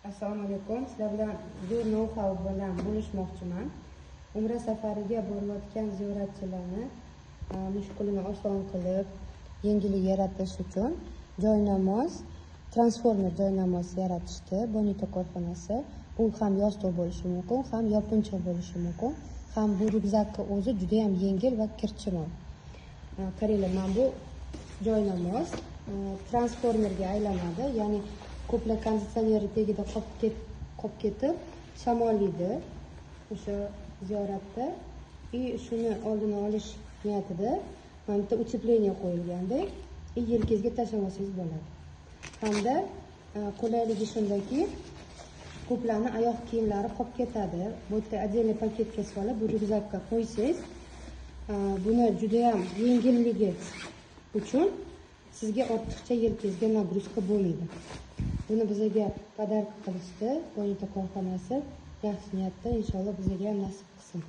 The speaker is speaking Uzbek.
Assalomu alaykum. Sizlar bilan bu know-how bilan bo'lishmoqchiman. Umra safariga borayotgan ziyoratchilarni mushkulini oson qilib, yengillik yaratish uchun joynamoz, transformer joynamoz yaratishdi. Bonito korxonasi. Bu ham yostiq bo'lishi mumkin, ham yopinchiq bo'lishi mumkin. Ham bu ryukzakka o'zi juda ham yengil va kirchimon. Qaranglar, mana bu joynamoz transformerga aylanadi, ya'ni ko'plar konditsionerni tagida qolib ketib shamollaydi o'sha ziyoratda. Shuni oldini olish niyatida mana bitta uchepleniya qo'yilgandek, yelkangizga tashlamasangiz bo'ladi. Hamda qulayligi shundaki, ko'plarning oyoq kiyimlari qolib ketadi. Bu yerda отдельный paketga solib, bu ryukzakka qo'ysangiz, buni juda ham yengilligi uchun sizga ortiqcha yelkangizga nagruzka bo'lmaydi. Buni bizga podarka qilishdi Bonito korxonasi. Yaxshi niyatda, inshaalloh bizga ham nasib qilsin.